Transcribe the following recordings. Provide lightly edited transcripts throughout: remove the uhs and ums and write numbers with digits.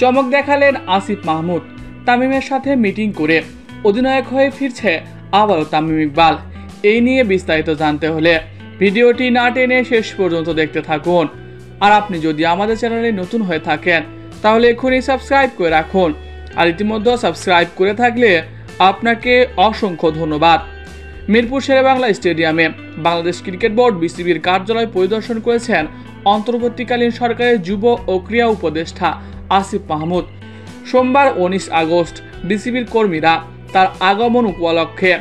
চমক দেখালেন আসিফ মাহমুদ। তামিমের সাথে মিটিং করে অধিনায়ক হয়ে ফিরছে আবারও তামিম ইকবাল। এই নিয়ে বিস্তারিত জানতে হলে ভিডিওটি না টেনে শেষ পর্যন্ত দেখতে থাকুন। আর আপনি যদি আমাদের চ্যানেলে নতুন হয়ে থাকেন তাহলে এখনই সাবস্ক্রাইব করে রাখুন। আর ইতিমধ্যে সাবস্ক্রাইব করে থাকলে আপনাকে অসংখ্য ধন্যবাদ। মিরপুর শেরেবাংলা স্টেডিয়ামে বাংলাদেশ ক্রিকেট বোর্ড বিসিবির কার্যালয় পরিদর্শন করেছেন অন্তর্বর্তীকালীন সরকারের যুব ও ক্রীড়া উপদেষ্টা আসিফ মাহমুদ। সোমবার 19 আগস্ট বিসিবির কর্মীরা তার আগমন উপলক্ষে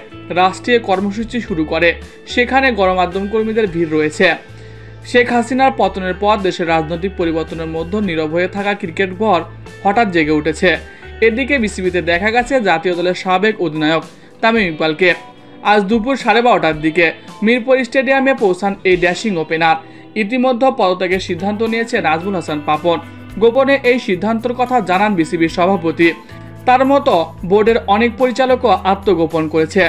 রাষ্ট্রীয় কর্মসূচি শুরু করে। সেখানে গণমাধ্যম কর্মীদের ভিড় রয়েছে। শেখ হাসিনার পতনের পর দেশের রাজনৈতিক পরিবর্তনের মধ্যে নীরব হয়ে থাকা ক্রিকেট বোর্ড হঠাৎ জেগে উঠেছে। এদিকে বিসিবিতে দেখা গেছে জাতীয় দলের সাবেক অধিনায়ক তামিম ইকবালকে। আজ দুপুর 12:30টার দিকে মিরপুর স্টেডিয়ামে পৌঁছান এই ড্যাশিং ওপেনার। ইতিমধ্যে পদত্যাগের সিদ্ধান্ত নিয়েছে নাজমুল হাসান পাপন। গোপনে এই সিদ্ধান্তের কথা জানান বিসিবির সভাপতি। তার মতো বোর্ডের অনেক পরিচালকও আত্মগোপন করেছে।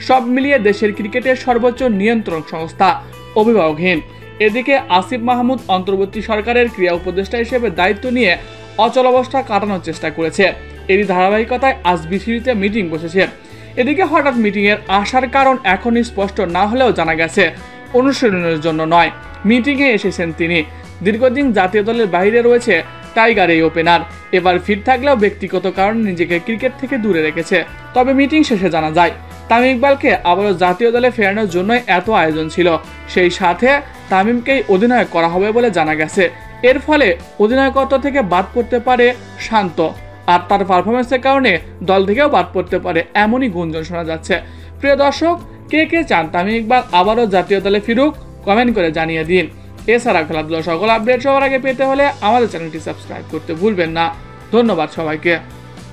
সব মিলিয়ে দেশের ক্রিকেটের সর্বোচ্চ নিয়ন্ত্রণ সংস্থা অভিভাবকহীন। এদিকে আসিফ মাহমুদ অন্তর্বর্তী সরকারের ক্রীড়া উপদেষ্টা হিসেবে দায়িত্ব নিয়ে অচলাবস্থা কাটানোর চেষ্টা করেছে। এরই ধারাবাহিকতায় আজ বিসিবিতে মিটিং বসেছে। এদিকে হঠাৎ মিটিংয়ের আসার কারণ এখনই স্পষ্ট না হলেও জানা গেছে অনুশীলনের জন্য নয়, মিটিংয়ে এসেছেন তিনি। দীর্ঘদিন জাতীয় দলের বাইরে রয়েছে টাইগার এই ওপেনার। এবার ফিট থাকলেও ব্যক্তিগত কারণে নিজেকে ক্রিকেট থেকে দূরে রেখেছে। তবে মিটিং শেষে জানা যায় তামিম ইকবালকে আবারও জাতীয় দলে ফেরানোর জন্যই এত আয়োজন ছিল। সেই সাথে তামিমকেই অধিনায়ক করা হবে বলে জানা গেছে। এর ফলে অধিনায়কত্ব থেকে বাদ পড়তে পারে শান্ত, আর তার পারফরমেন্সের কারণে দল থেকেও বাদ পড়তে পারে, এমনই গুঞ্জন শোনা যাচ্ছে। প্রিয় দর্শক, কে কে চান তামিম ইকবাল আবারও জাতীয় দলে ফিরুক, কমেন্ট করে জানিয়ে দিন। এছাড়া খেলাধুলার সকল আপডেট সবার আগে পেতে হলে আমাদের চ্যানেলটি সাবস্ক্রাইব করতে ভুলবেন না। ধন্যবাদ সবাইকে।